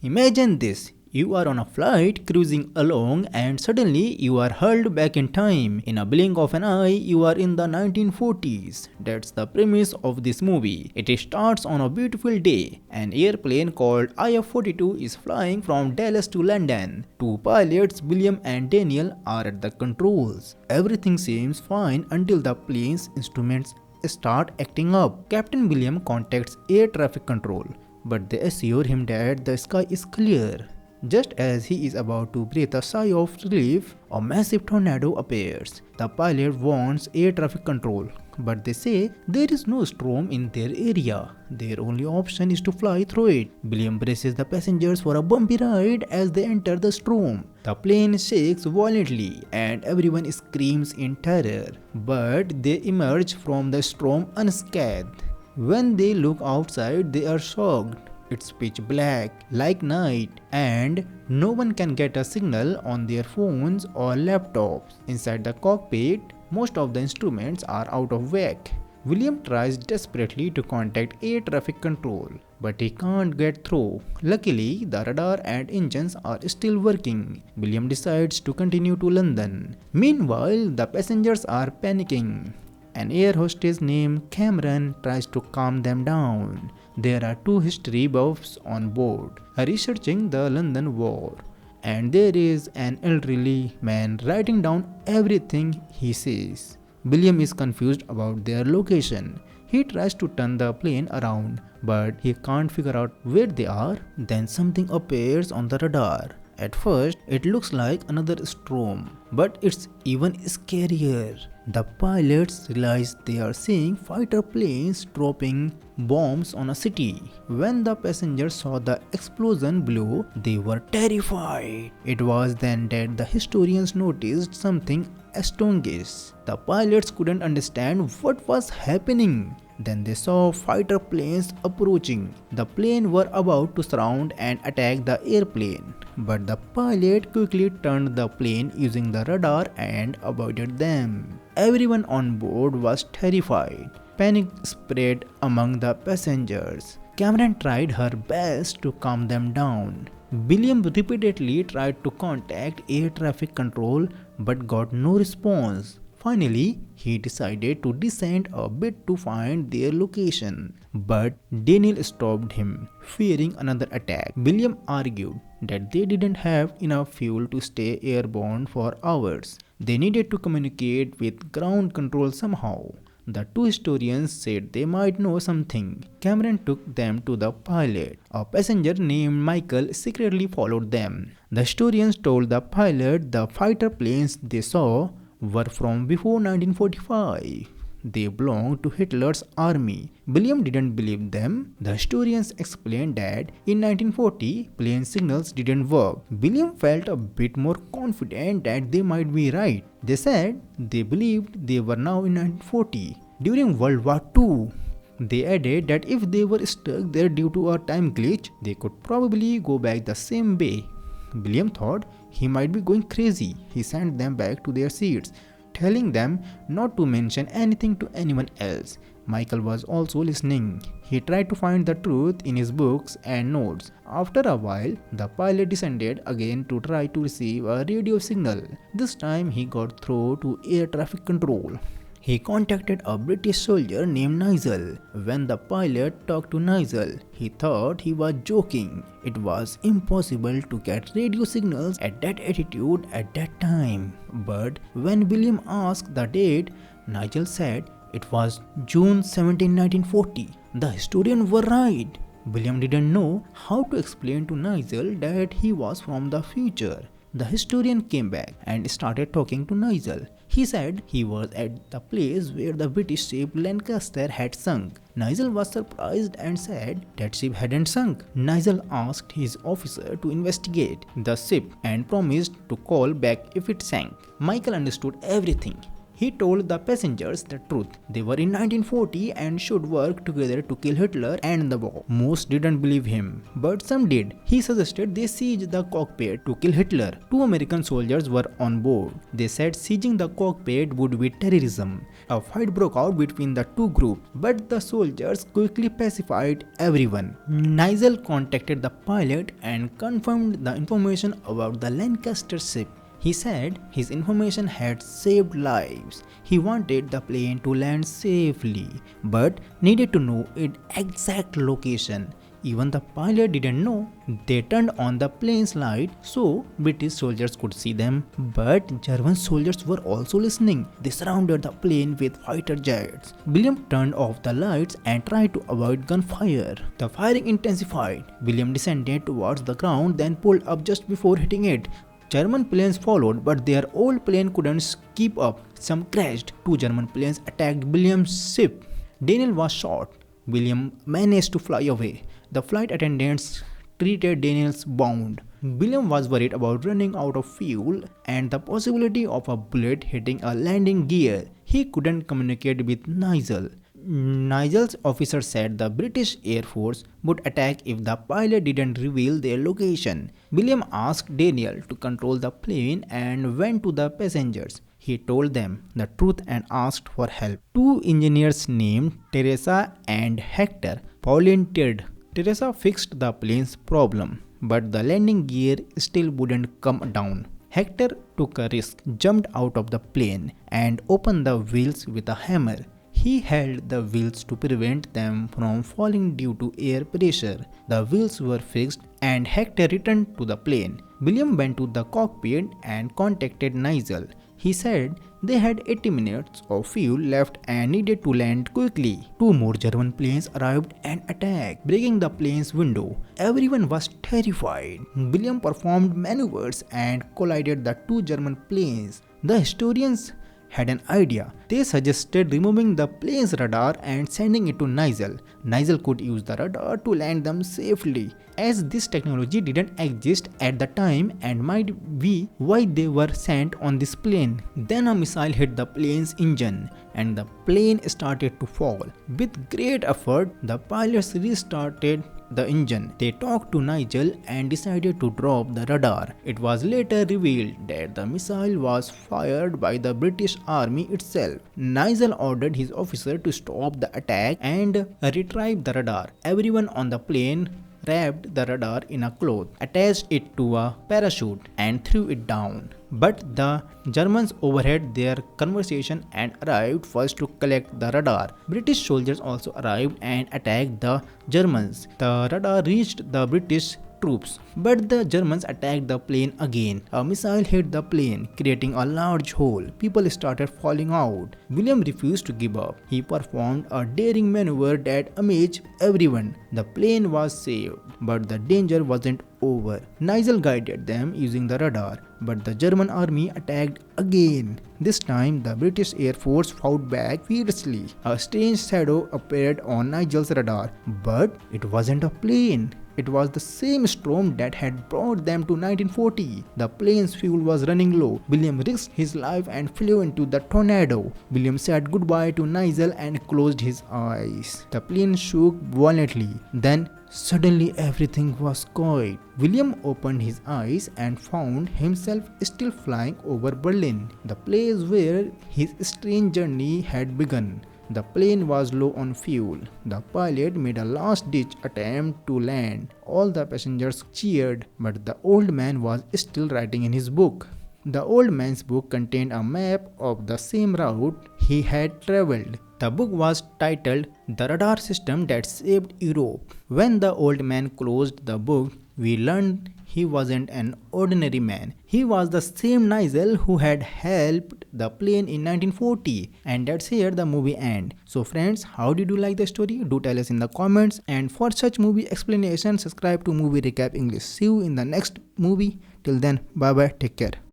Imagine this. You are on a flight cruising along and suddenly you are hurled back in time. In a blink of an eye, you are in the 1940s. That's the premise of this movie. It starts on a beautiful day. An airplane called IF-42 is flying from Dallas to London. Two pilots, William and Daniel, are at the controls. Everything seems fine until the plane's instruments start acting up. Captain William contacts air traffic control, but they assure him that the sky is clear. Just as he is about to breathe a sigh of relief, a massive tornado appears. The pilot warns air traffic control, but they say there is no storm in their area. Their only option is to fly through it. William braces the passengers for a bumpy ride as they enter the storm. The plane shakes violently and everyone screams in terror, but they emerge from the storm unscathed. When they look outside, they are shocked. It's pitch black, like night, and no one can get a signal on their phones or laptops. Inside the cockpit, most of the instruments are out of whack. William tries desperately to contact air traffic control, but he can't get through. Luckily, the radar and engines are still working. William decides to continue to London. Meanwhile, the passengers are panicking. An air hostess named Cameron tries to calm them down. There are two history buffs on board, researching the London War, and there is an elderly man writing down everything he says. William is confused about their location. He tries to turn the plane around, but he can't figure out where they are. Then something appears on the radar. At first, it looks like another storm, but it's even scarier. The pilots realize they are seeing fighter planes dropping bombs on a city. When the passengers saw the explosion below, they were terrified. It was then that the historians noticed something astonishing. The pilots couldn't understand what was happening. Then they saw fighter planes approaching. The planes were about to surround and attack the airplane, but the pilot quickly turned the plane using the radar and avoided them. Everyone on board was terrified. Panic spread among the passengers. Cameron tried her best to calm them down. William repeatedly tried to contact air traffic control but got no response. Finally, he decided to descend a bit to find their location, but Daniel stopped him, fearing another attack. William argued that they didn't have enough fuel to stay airborne for hours. They needed to communicate with ground control somehow. The two historians said they might know something. Cameron took them to the pilot. A passenger named Michael secretly followed them. The historians told the pilot the fighter planes they saw were from before 1945. They belonged to Hitler's army. William didn't believe them. The historians explained that in 1940, plane signals didn't work. William felt a bit more confident that they might be right. They said they believed they were now in 1940, during World War II. They added that if they were stuck there due to a time glitch, they could probably go back the same way. William thought he might be going crazy. He sent them back to their seats, telling them not to mention anything to anyone else. Michael was also listening. He tried to find the truth in his books and notes. After a while, the pilot descended again to try to receive a radio signal. This time he got through to air traffic control. He contacted a British soldier named Nigel. When the pilot talked to Nigel, he thought he was joking. It was impossible to get radio signals at that altitude at that time. But when William asked the date, Nigel said it was June 17, 1940. The historians were right. William didn't know how to explain to Nigel that he was from the future. The historian came back and started talking to Nigel. He said he was at the place where the British ship Lancaster had sunk. Nigel was surprised and said that ship hadn't sunk. Nigel asked his officer to investigate the ship and promised to call back if it sank. Michael understood everything. He told the passengers the truth. They were in 1940 and should work together to kill Hitler and the war. Most didn't believe him, but some did. He suggested they siege the cockpit to kill Hitler. Two American soldiers were on board. They said sieging the cockpit would be terrorism. A fight broke out between the two groups, but the soldiers quickly pacified everyone. Nigel contacted the pilot and confirmed the information about the Lancaster ship. He said his information had saved lives. He wanted the plane to land safely, but needed to know its exact location. Even the pilot didn't know. They turned on the plane's light so British soldiers could see them, but German soldiers were also listening. They surrounded the plane with fighter jets. William turned off the lights and tried to avoid gunfire. The firing intensified. William descended towards the ground, then pulled up just before hitting it. German planes followed, but their old plane couldn't keep up. Some crashed. Two German planes attacked William's ship. Daniel was shot. William managed to fly away. The flight attendants treated Daniel's wound. William was worried about running out of fuel and the possibility of a bullet hitting a landing gear. He couldn't communicate with Nigel. Nigel's officer said the British Air Force would attack if the pilot didn't reveal their location. William asked Daniel to control the plane and went to the passengers. He told them the truth and asked for help. Two engineers named Teresa and Hector volunteered. Teresa fixed the plane's problem, but the landing gear still wouldn't come down. Hector took a risk, jumped out of the plane, and opened the wheels with a hammer. He held the wheels to prevent them from falling due to air pressure. The wheels were fixed and Hector returned to the plane. William went to the cockpit and contacted Nigel. He said they had 80 minutes of fuel left and needed to land quickly. Two more German planes arrived and attacked, breaking the plane's window. Everyone was terrified. William performed maneuvers and collided the two German planes. The historians had an idea. They suggested removing the plane's radar and sending it to Nigel. Nigel could use the radar to land them safely, as this technology didn't exist at the time and might be why they were sent on this plane. Then a missile hit the plane's engine and the plane started to fall. With great effort, the pilots restarted the engine. They talked to Nigel and decided to drop the radar. It was later revealed that the missile was fired by the British Army itself. Nigel ordered his officer to stop the attack and retrieve the radar. Everyone on the plane wrapped the radar in a cloth, attached it to a parachute, and threw it down. But the Germans overheard their conversation and arrived first to collect the radar. British soldiers also arrived and attacked the Germans. The radar reached the British troops, but the Germans attacked the plane again. A missile hit the plane, creating a large hole. People started falling out. William refused to give up. He performed a daring maneuver that amazed everyone. The plane was saved, but the danger wasn't over. Nigel guided them using the radar, but the German army attacked again. This time, the British Air Force fought back fiercely. A strange shadow appeared on Nigel's radar, but it wasn't a plane. It was the same storm that had brought them to 1940. The plane's fuel was running low. William risked his life and flew into the tornado. William said goodbye to Nigel and closed his eyes. The plane shook violently. Then suddenly everything was quiet. William opened his eyes and found himself still flying over Berlin, the place where his strange journey had begun. The plane was low on fuel. The pilot made a last-ditch attempt to land. All the passengers cheered, but the old man was still writing in his book. The old man's book contained a map of the same route he had traveled. The book was titled "The Radar System That Saved Europe." When the old man closed the book, we learned he wasn't an ordinary man. He was the same Nigel who had helped the plane in 1940. And that's here the movie ends. So friends, how did you like the story? Do tell us in the comments. And for such movie explanation, subscribe to Movie Recap English. See you in the next movie. Till then, bye bye, take care.